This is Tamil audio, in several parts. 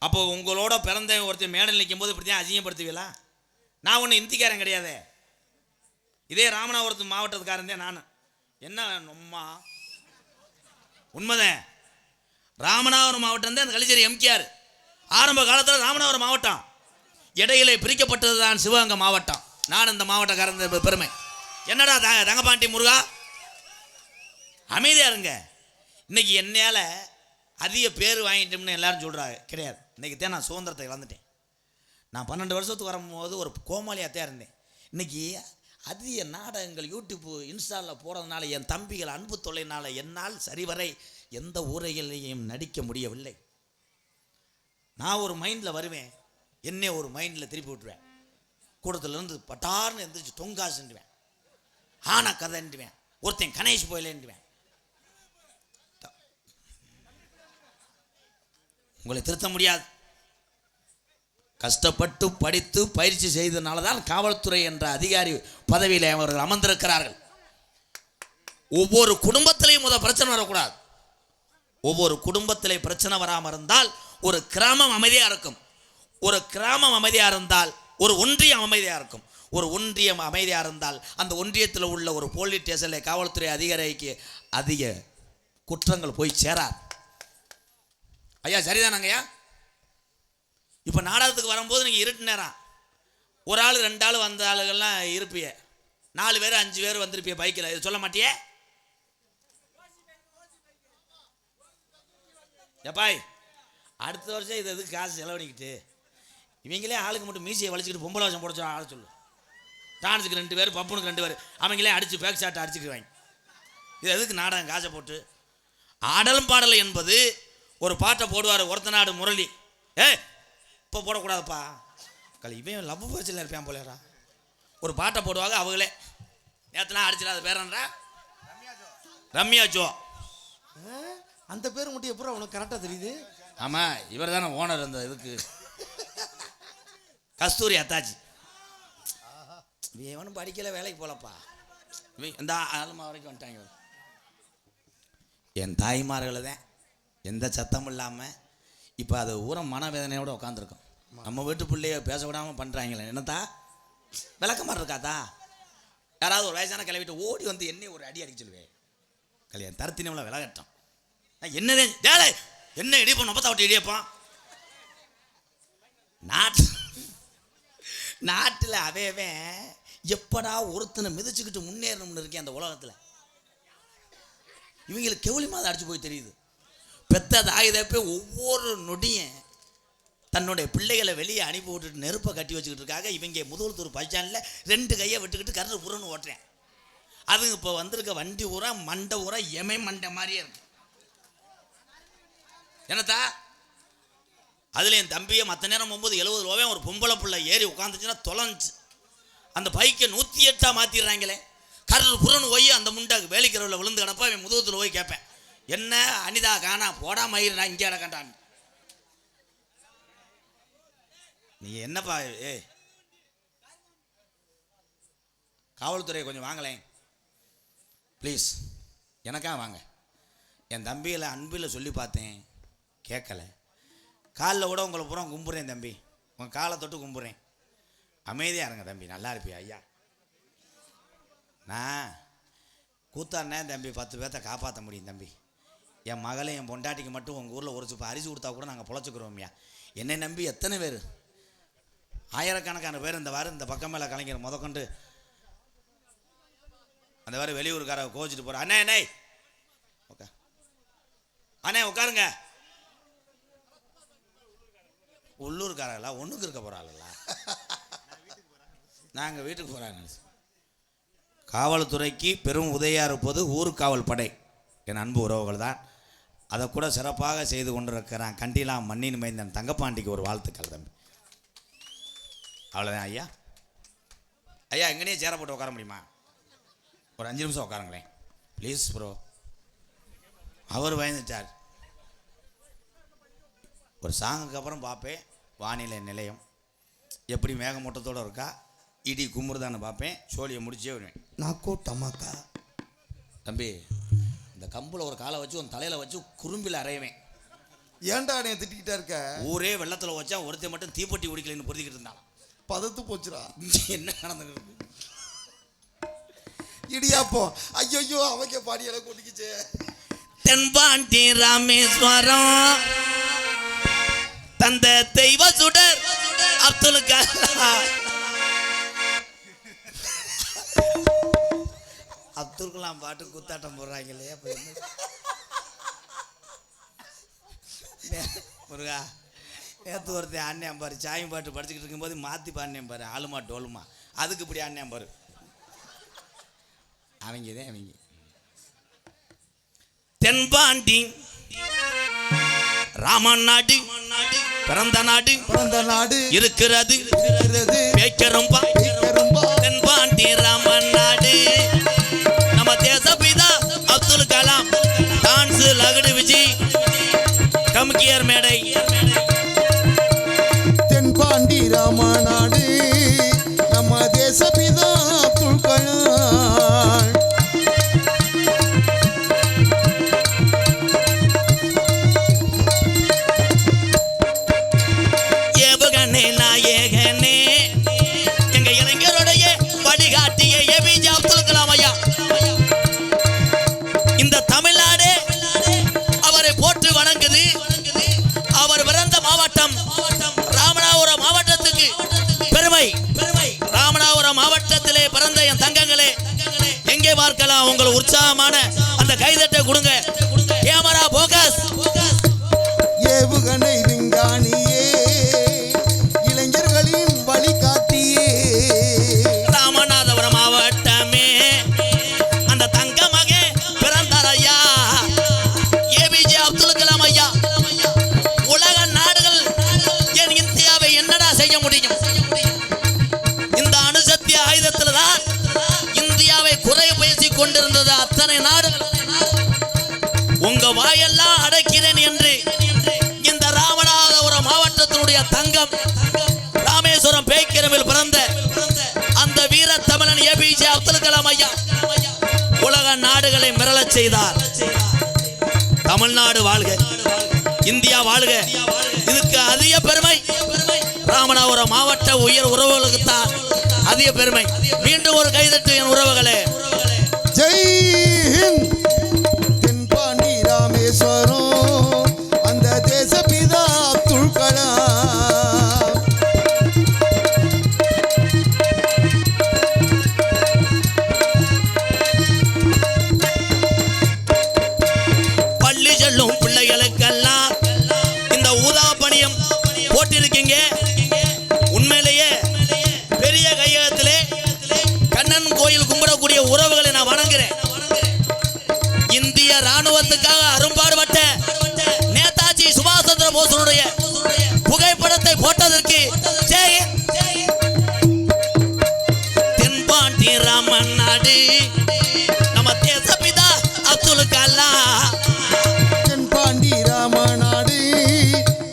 அப்போ உங்களோட பிறந்த ஒருத்தர் மேடல் நிற்கும் போது இப்படி தான் அசிங்கப்படுத்துவீங்களா? நான் ஒன்றும் இந்திக்காரன் கிடையாது. இதே ராமநாதபுரத்து மாவட்டத்துக்காரன் தான் நான். என்ன நம்மா உண்மைதான். ராமநாதபுரம் மாவட்டம் தான் கலிச்சேரி எம்கேஆர். ஆரம்ப காலத்தில் ராமநாதபுரம் மாவட்டம் இடையிலே பிரிக்கப்பட்டது தான் சிவகங்கை மாவட்டம். நான் இந்த மாவட்டக்காரன் பெருமை. என்னடா தங்கபாண்டி முருகா அமைதியா இருங்க. இன்னைக்கு என்னையால அதிக பேர் வாங்கிட்டோம்னு எல்லாரும் சொல்றாங்க. கிடையாது. இன்னைக்கு தான் நான் சுதந்திரத்தை இழந்துட்டேன். நான் 12 வருஷத்துக்கு வரும்போது ஒரு கோமாளியாத்தான் இருந்தேன். இன்னைக்கு அதிக நாடகங்கள் யூடியூப் இன்ஸ்டாவில் போகிறதுனால என் தம்பிகள் அன்பு தொல்லைனால என்னால் சரிவரை எந்த ஊரைகளையும் நடிக்க முடியவில்லை. நான் ஒரு மைண்டில் வருவேன், என்னே ஒரு மைண்டில் திருப்பி விட்டுருவேன். கூடத்துலேருந்து பட்டார்னு எந்திரிச்சு தொங்காசுன்றுவேன், ஆனா கதைன்றுவேன், ஒருத்தன் கணேஷ் போயிலேன்றுவேன். உங்களை திருத்த முடியாது. கஷ்டப்பட்டு படித்து பயிற்சி செய்ததுனால தான் காவல்துறை என்ற அதிகாரி பதவியில் அவர்கள் அமர்ந்திருக்கிறார்கள். ஒவ்வொரு குடும்பத்திலையும் பிரச்சனை வரக்கூடாது. ஒவ்வொரு குடும்பத்திலே பிரச்சனை வராமல் இருந்தால் ஒரு கிராமம் அமைதியாக இருக்கும். ஒரு கிராமம் அமைதியாக இருந்தால் ஒரு ஒன்றியம் அமைதியாக இருக்கும். ஒரு ஒன்றியம் அமைதியாக இருந்தால் அந்த ஒன்றியத்தில் உள்ள ஒரு போலீஸ் ஸ்டேஷனில் காவல்துறை அதிகாரிக்கு அதிக குற்றங்கள் போய் சேராது. ஐயா சரிதானங்கய்யா? இப்போ நாடகத்துக்கு வரும்போது நீங்கள் இருட்டு நேரம் ஒரு ஆள் 2 ஆள் வந்த ஆளுகள்லாம் இருப்பிய, 4 பேர் 5 பேர் வந்திருப்பிய பைக்கில். இது சொல்ல மாட்டியே எப்பாய்? அடுத்த வருஷம் இது எதுக்கு காசு செலவழிக்கிட்டு இவங்களே ஆளுக்கு மட்டும் மீசியை வலிச்சுக்கிட்டு பொம்பளை வருஷம் போட ஆள சொல்லு. டான்ஸுக்கு 2 பேர், பப்புனுக்கு 2 பேர், அவங்களே அடித்து பேக் ஷாட்டை அடிச்சுக்குவாங்க. இது எதுக்கு நாடகம் காசை போட்டு? ஆடலும் பாடல் என்பது ஒரு பாட்டை போடுவார் ஒருத்த நாடு முரளி. இப்போ போடக்கூடாதுப்பா கலை, இவன் லவ் பிரச்சனை இருப்பான் போலேடா. ஒரு பாட்டை போடுவாங்க அவங்களே. நேற்றுலாம் அடிச்சிடாத பேரன்றா ரம்யா ஜோ. அந்த பேர் மட்டும் எப்போ உனக்கு கரெக்டாக தெரியுது? ஆமாம், இவர் தானே ஓனர். அந்த இதுக்கு கஸ்தூரி அத்தாச்சி. இவனும் படிக்கல, வேலைக்கு போகலப்பா. இந்த ஆளுமா வரைக்கும் வந்துட்டாங்க. என் தாய்மார்களை தான் எந்த சத்தமும் இல்லாமல் இப்போ அது ஊரம் மனவேதனையோடு உட்காந்துருக்கோம். நம்ம வீட்டு பிள்ளைய பேச விடாமல் பண்ணுறாங்களே. என்னத்தா விளக்கமாக இருக்காதா? யாராவது ஒரு வயசான கிளவிட்டு ஓடி வந்து என்னை ஒரு அடி அடிக்க சொல்லுவேன். கல்யாணம் தரத்தினவளை விலகட்டும். என்னதே ஜாலை என்ன இடிப்போம், 48 இடியப்பான். நாட்டில் அவையவன் எப்படா ஒருத்தனை மிதிச்சுக்கிட்டு முன்னேறணும்னு இருக்கேன் அந்த உலகத்தில். இவங்களுக்கு கெவுளி மாதம் அடிச்சு போய் தெரியுது. பெத்த தாயுதப்பே ஒவ்வொரு நொடியும் தன்னுடைய பிள்ளைகளை வெளியே அனுப்பி விட்டுட்டு நெருப்பை கட்டி வச்சுக்கிட்டு இருக்காங்க. இவங்க முதல்தூர் பைச்சானில் 2 கையை விட்டுக்கிட்டு கரு புறன்னு ஓட்டுறேன். அது இப்போ வந்திருக்க வண்டி ஊரா மண்டை ஊரா எமை மண்டை மாதிரியே இருக்கு. என்னத்தா அதில் என் தம்பியை மற்ற நேரம் போகும்போது 70 ரூபாவே ஒரு பொம்பளை பிள்ளை ஏறி உட்காந்துச்சுன்னா தொலைஞ்சு அந்த பைக்கை 108 மாற்றிடுறாங்களே. கரு புறன்னு போய் அந்த முண்டை வேலைக்கிறவில் விழுந்து கிடப்பா. அவன் முதுகத்தில் போய் கேட்பேன், என்ன அனிதா காணா போடா மயிர், நான் இங்கே கிடக்கண்டான். நீ என்னப்பா? காவல்துறை கொஞ்சம் வாங்கலேன் ப்ளீஸ், எனக்காக வாங்க. என் தம்பியில் அன்பில் சொல்லி பார்த்தேன், கேட்கல. காலில் கூட உங்களை பூரா கும்பிட்றேன் தம்பி, உங்கள் காலை தொட்டு கும்பிட்றேன். அமைதியாக இருங்க தம்பி, நல்லா இருப்பியா ஐயா? நான் கூத்தாடினே தம்பி 10 பேர்த்த காப்பாற்ற முடியும் தம்பி. என் மகளை என் பொண்டாட்டிக்கு மட்டும் உங்கள் ஊரில் ஒரு சுப்பா அரிசி கொடுத்தா கூட நாங்கள் பொழைச்சிக்கிறோம்யா. என்னை நம்பி எத்தனை பேர், ஆயிரக்கணக்கான பேர் இந்த வாரம் இந்த பக்கம் மேலே கலைஞர் முதற்கொண்டு அந்த வாரம் வெளியூருக்கார கோச்சிட்டு போகிற. அண்ணே அண்ணே ஓகே அண்ணே உட்காருங்க. உள்ளூர்காரங்களா ஒன்றுக்கு இருக்க போகிறாங்களா? நாங்கள் வீட்டுக்கு போகிறாங்க. காவல்துறைக்கு பெரும் உதவியாக இருப்பது ஊர்காவல் படை, என் அன்பு உறவுகள் தான். அதை கூட சிறப்பாக செய்து கொண்டிருக்கிறான் கண்டிலாம் மண்ணின் மைந்தன் தங்கப்பாண்டிக்கு ஒரு வாழ்த்துக்கள் தம்பி. அவ்வளோதான் ஐயா. ஐயா எங்கேனே சேர போட்டு உட்கார முடியுமா? ஒரு 5 நிமிஷம் உட்காருங்களேன் ப்ளீஸ் ப்ரோ. அவர் பயந்துட்டார். ஒரு சாங்குக்கு அப்புறம் பார்ப்பேன் வானிலை நிலையம் எப்படி மேகமூட்டத்தோடு இருக்கா, இடி கும்புறதான்னு பார்ப்பேன். சோழியை முடிச்சே வருவேன். நாக்கோ டமாக்கா தம்பி இந்த கம்பில் ஒரு காலை வச்சு உன் தலையில் வச்சு குறும்பில் அரைவேன். ஏன்டா என்னைய திட்டிக்கிட்டா இருக்க? ஊரே வெள்ளத்துல வச்சா ஒருத்தன் மட்டும் தீப்பெட்டி குடிக்கலன்னு பொறுத்திக்கிட்டு இருந்தான். பதத்து போச்சுடா. என்ன நடந்துருக்கு? இடியாப்போ ஐயோ அவங்க பாடியல கொட்டிக்கிச்சு. தென்பாண்டி ராமேஸ்வரம் தந்த தெய்வ சுடர் அப்துல் கலாம். அப்துல் கலாம் பாட்டு குத்தாட்டம் போடுறாங்களே. அப்ப என்ன முருகா, நேற்று ஒருத்தன் ஆண்ணியம் பாரு, சாயம் பாட்டு படிச்சுக்கிட்டு இருக்கும்போது மாற்றி பாண்டியம் பாரு, ஆளுமா டோலுமா, அதுக்கு இப்படி ஆண்ணியம் பாரு. அவங்கதான் அவங்க. தென்பாண்டி ராமன் நாடு பிறந்த நாடு இருக்கிறது பேக்கரும்பா. தென்பாண்டி ராமன் நாடு நம்ம தேசப்பிதா அப்துல் கலாம். டான்ஸ் லகுடு விஜய் கம்கியர் மேடை. தென்பாண்டி ராமநாடு நம்ம தேசப்பிதா அப்துல் கலாம். ஏவுகணே நாயகனே எங்க இளைஞருடைய வழிகாட்டிய ஏபிஜே அப்துல் கலாம் ஐயா. இந்த தமிழ்நாடு அவரை போற்றி வணங்குது. அவர் பிறந்த மாவட்டம் ராமநாதபுரம் மாவட்டத்துக்கு பெருமை. ராமநாதபுரம் மாவட்டத்திலே பிறந்த என் தங்கங்களே, எங்கே பார்க்கலாம் உங்கள் உற்சாகமான அந்த கைதட்டை கொடுங்க. Camera focus. ஏவுகணை விஞ்ஞானியே, இளைஞர்களின் வழிகாட்டியே. ராமநாதபுரம் மாவட்டமே அந்த தங்க மகே பிறந்தார் ஐயா ஏபிஜே அப்துல் கலாம் ஐயா. உலக நாடுகள் என் இந்தியாவை என்னடா செய்ய முடியும்? இந்த அணுசக்தி ஆயுதத்தில் தான் இந்தியாவை குறை பேசிக் கொண்டிருந்தது அத்தனை நாடுகள். உங்க வாயெல்லாம் அடைக்கிறேன் என்று இந்த ராமநாதபுரம் மாவட்டத்தினுடைய தங்கம் ராமேஸ்வரம் பேய்க்கிரமில் பிறந்த அந்த வீர தமிழன் ஏபிஜே அப்துல் கலாம் ஐயா உலக நாடுகளை மிரளச் செய்தார். தமிழ்நாடு வாழ்க, இந்தியா வாழ்க. இதுக்கு அதிக பெருமை ராமநாதபுரம் மாவட்ட உயர் உறவுகளுக்கு தான் அதிக பெருமை. மீண்டும் ஒரு கைதட்டு என் உறவுகளே. ஜெய் ஹிந்த். தென்பாண்டி ராமேஸ்வரம் அந்த தேசப்பிதா அப்துல் கலாம். பள்ளி செல்லும் பிள்ளைகளுக்கெல்லாம் இந்த ஊதா பணியம் போட்டிருக்கீங்க. உண்மையிலேயே பெரிய கையகத்திலே கண்ணன் கோயில் கும்பிடக்கூடிய உறவுகளை நான் வணங்குறேன். இந்திய ராணுவத்துக்காக அரும்பாடுபட்ட நேதாஜி சுபாஷ் சந்திர போஸுடைய புகைப்படத்தை போட்டதற்கு ஜெய் தென்பாண்டி ராமன் நாடு நம்ம தேசப்பிதா அப்துல் கலாம். தென்பாண்டி ராமநாடு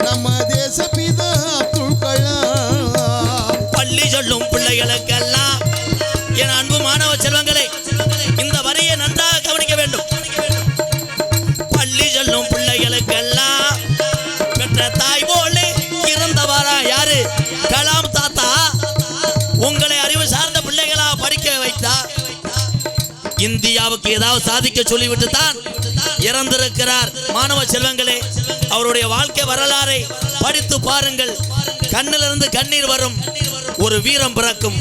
நம்ம தேசப்பிதா அப்துல் கலாம். பள்ளி சொல்லும் பிள்ளைகளுக்கெல்லாம் என் அன்பு மாணவ செல்வங்களே, இந்த வரியை நன்றாக கவனிக்க வேண்டும். பள்ளி சொல்லும் பிள்ளைகளுக்கெல்லாம் பெற்ற தாய் போலே இருந்தவரா யாரு? கலாம் தாத்தா. உங்களை அறிவு சார்ந்த பிள்ளைகளா படிக்க வைத்தார். இந்தியாவுக்கு ஏதாவது சாதிக்க சொல்லிவிட்டு தான் இறந்திருக்கிறார். மாணவ செல்வங்களே, அவருடைய வாழ்க்கை வரலாறை படித்து பாருங்கள். கண்ணிலிருந்து கண்ணீர் வரும். ஒரு வீரம் பிறக்கும்.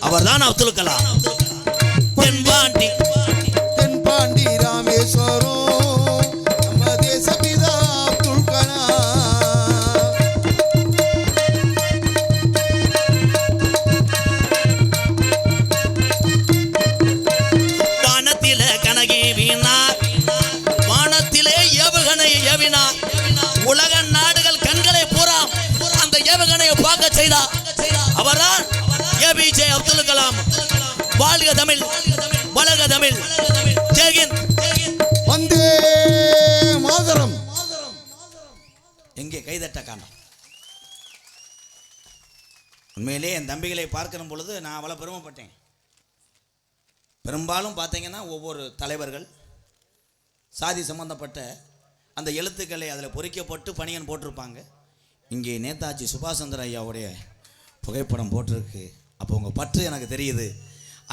அவர்தான் அப்துல் கலாம். தென்பாண்டி தென்பாண்டி ராமேஸ்வரம் நம்ம தேசப்பிதா அப்துல் கலாம். வானத்திலே கனகே வீணார், வானத்திலே ஏவுகணை ஏவினார். உலக நாடுகள் கண்களை பூரா அந்த ஏவுகணையை பார்க்க செய்தார். அவர்தான் ஏபிஜே அப்துல் கலாம். வாழ்க தமிழ், வளர்க தமிழ். ஜெய் ஹிந்த். வந்தே மாதரம். எங்கே கைதட்ட காணோம்? உண்மையிலே என் தம்பிகளை பார்க்கிற பொழுது நான் அவ்வளோ பெருமைப்பட்டேன். பெரும்பாலும் பார்த்தீங்கன்னா ஒவ்வொரு தலைவர்கள் சாதி சம்பந்தப்பட்ட அந்த எழுத்துக்களை அதில் பொறிக்கப்பட்டு பணியன் போட்டிருப்பாங்க. இங்கே நேதாஜி சுபாஷ் சந்திர ஐயாவுடைய புகைப்படம் போட்டிருக்கு. அப்போ உங்கள் பற்று எனக்கு தெரியுது.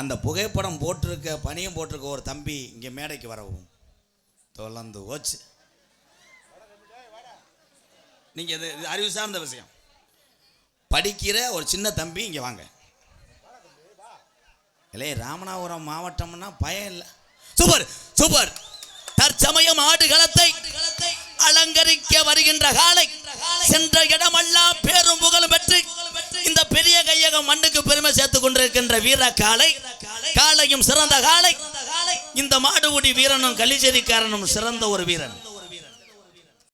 அந்த புகைப்படம் போட்டிருக்க பணியும் போட்டிருக்க ஒரு தம்பி இங்கே மேடைக்கு வரவும் தொடர்ந்து ஓச்சு. நீங்கள் இது அறிவு சார்ந்த விஷயம். படிக்கிற ஒரு சின்ன தம்பி இங்கே வாங்க. இல்லை ராமநாதபுரம் மாவட்டம்னா பயம் இல்லை. Super super. தற்சமயம் ஆடுகளத்தை அலங்கரிக்க வருகின்ற காலை சென்ற இடமெல்லாம் பேரும் புகழும் பெற்று இந்த பெரிய கையகம் மண்ணுக்கு பெருமை சேர்த்துக் கொண்டிருக்கின்ற வீர காலை. காலையும் சிறந்த காலை. இந்த மாடுபிடி வீரனும் கலிச்சேரிக்காரனும் சிறந்த ஒரு வீரன்.